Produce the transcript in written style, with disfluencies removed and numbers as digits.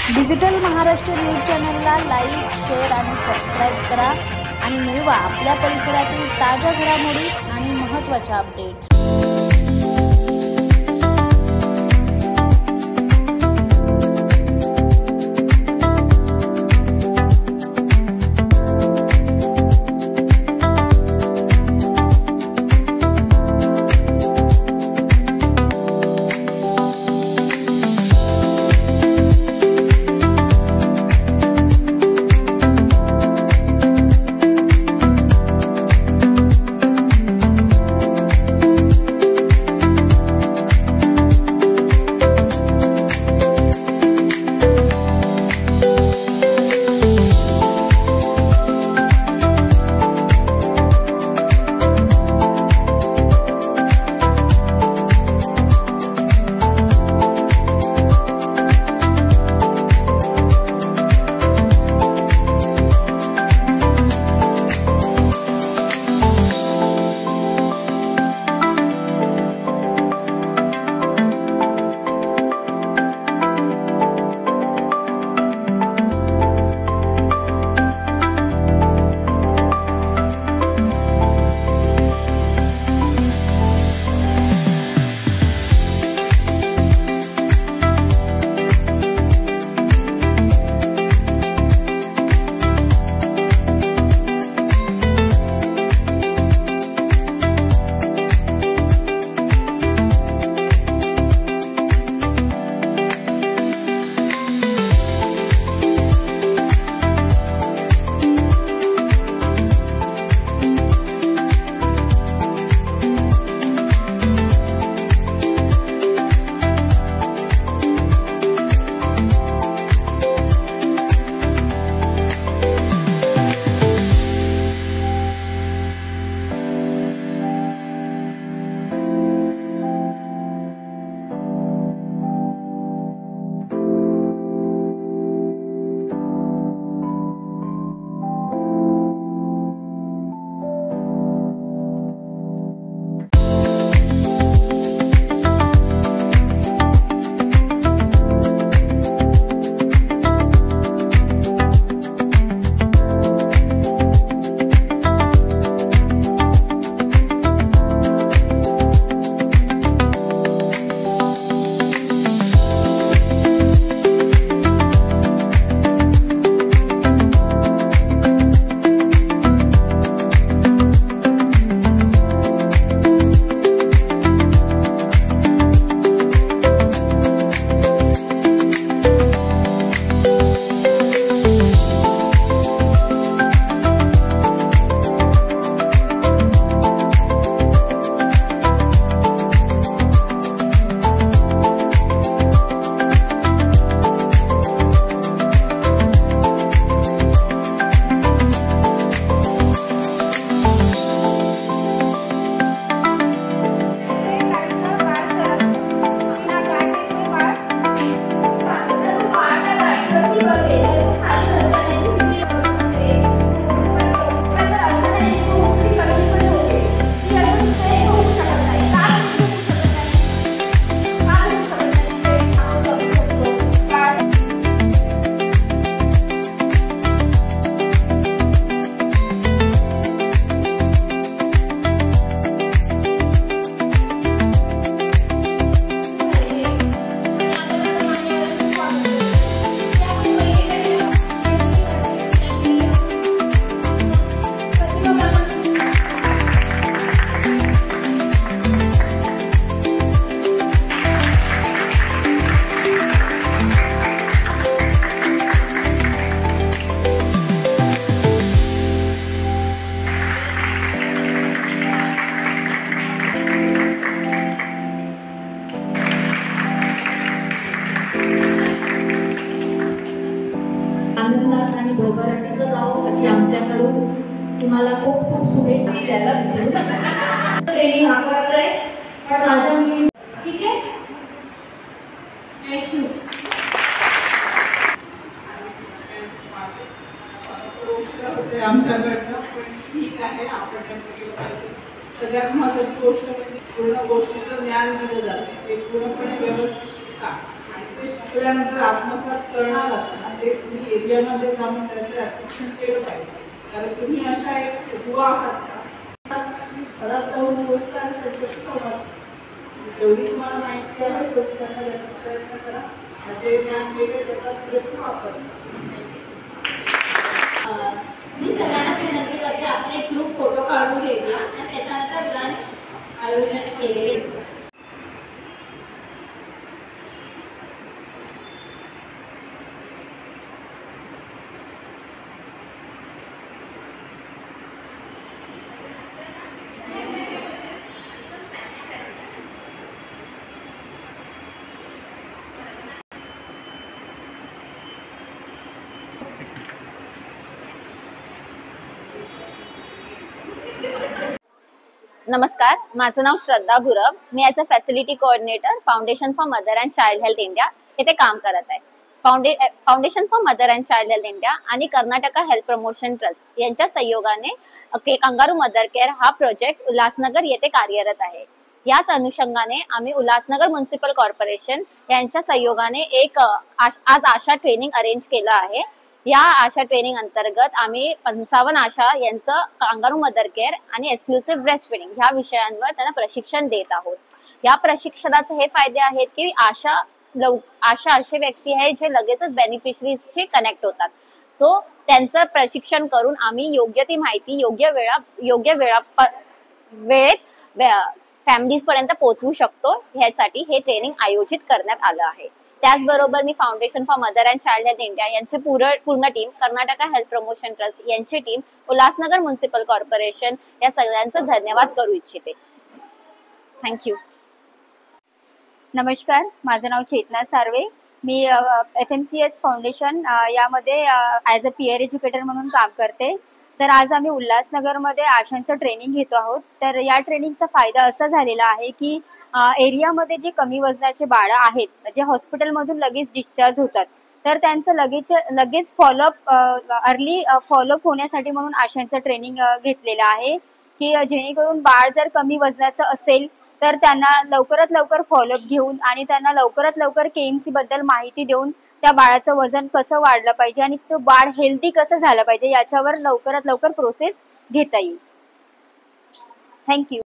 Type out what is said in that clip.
Digital Maharashtra news चॅनलला like, share आणि subscribe करा आणि मिळवा आपल्या परिसरातील ताज्या घडामोडी आणि महत्त्वाच्या अपडेट्स। आनंदात आणि भोगराटीत जावं अशी आमच्याकडून तुम्हाला खूप खूप शुभेच्छा द्यायला विसरू नका। ट्रेनिंग हा करायचं आहे पण माझ्या मुली ठीक आहे। थँक्यू। आमच्याकडनं पण ठीक आहे, आपण सगळ्यात महत्त्वाची गोष्ट म्हणजे पूर्ण गोष्टीचं ज्ञान दिलं जाते ते पूर्णपणे व्यवस्थित शिका आणि ते शिकल्यानंतर आत्मसात करणार आहात ना, ते तुम्ही एरियामध्ये जाऊन त्याचं ॲप्लिकेशन केलं पाहिजे. कारण तुम्ही अशा एक दुवा आहात का घरात जाऊन गोष्ट आणि त्याच्याशी संवाद, जेवढी तुम्हाला माहिती आहे तेवढी त्यांना देण्याचा प्रयत्न करा. जे ज्ञान मिळेल त्याचा पुरेपूर वापर. मी सगळ्यांनाच विनंती करते, आपण एक ग्रुप फोटो काढून घेऊया आणि त्याच्यानंतर लंच आयोजन केले गेले. नमस्कार, माझं नाव श्रद्धा गुरव. मी as a facility coordinator foundation for mother and child health India येथे काम करत आहे. Foundation for mother and child health India आणि कर्नाटका हेल्थ प्रमोशन ट्रस्ट यांच्या सहयोगाने कंगारू मदर केअर हा प्रोजेक्ट उल्हासनगर येथे कार्यरत आहे. याच अनुषंगाने आम्ही उल्हासनगर म्युनिसिपल कॉर्पोरेशन यांच्या सहयोगाने एक आज आशा ट्रेनिंग अरेंज केलं आहे. या आशा ट्रेनिंग अंतर्गत आम्ही 55 आशा यांचं कांगारू मदर केअर आणि एक्सक्लुसिव्ह ब्रेस्ट फीडिंग ह्या विषयांवर त्यांना प्रशिक्षण देत आहोत. या प्रशिक्षणाचे हे फायदे आहेत की आशा असे व्यक्ती आहेत जे लगेचच बेनिफिशरीजशी कनेक्ट होतात. सो त्यांचं प्रशिक्षण करून आम्ही योग्य ती माहिती योग्य वेळेत फॅमिलीज पर्यंत पोहोचवू शकतो. ह्यासाठी हे ट्रेनिंग आयोजित करण्यात आलं आहे. त्याचबरोबर मी foundation for mother and child health India यांची पूर्ण team, Karnataka health promotion trust यांची टीम, उल्हासनगर म्युनिसिपल कॉर्पोरेशन या सगळ्यांचं धन्यवाद करू इच्छिते. थँक्यू. नमस्कार, माझं नाव चेतना सार्वे. मी FMCS फाउंडेशन यामध्ये ॲज अ पीअर एज्युकेटर म्हणून काम करते. तर आज आम्ही उल्हासनगरमध्ये आशांचं ट्रेनिंग घेतो आहोत. तर या ट्रेनिंगचा फायदा असा झालेला आहे की एरियामध्ये जे कमी वजनाचे बाळं आहेत, जे हॉस्पिटलमधून लगेच डिस्चार्ज होतात, तर त्यांचं लगेच अर्ली फॉलोअप होण्यासाठी म्हणून आशांचं ट्रेनिंग घेतलेलं आहे की जेणेकरून बाळ जर कमी वजनाचं असेल तर त्यांना लवकरात लवकर फॉलोअप घेऊन आणि त्यांना लवकरात लवकर KMC बद्दल माहिती देऊन त्या बाळाचं वजन कसं वाढलं पाहिजे आणि तो बाळ हेल्दी कसं झालं पाहिजे याच्यावर लवकरात लवकर प्रोसेस घेता येईल. थँक्यू.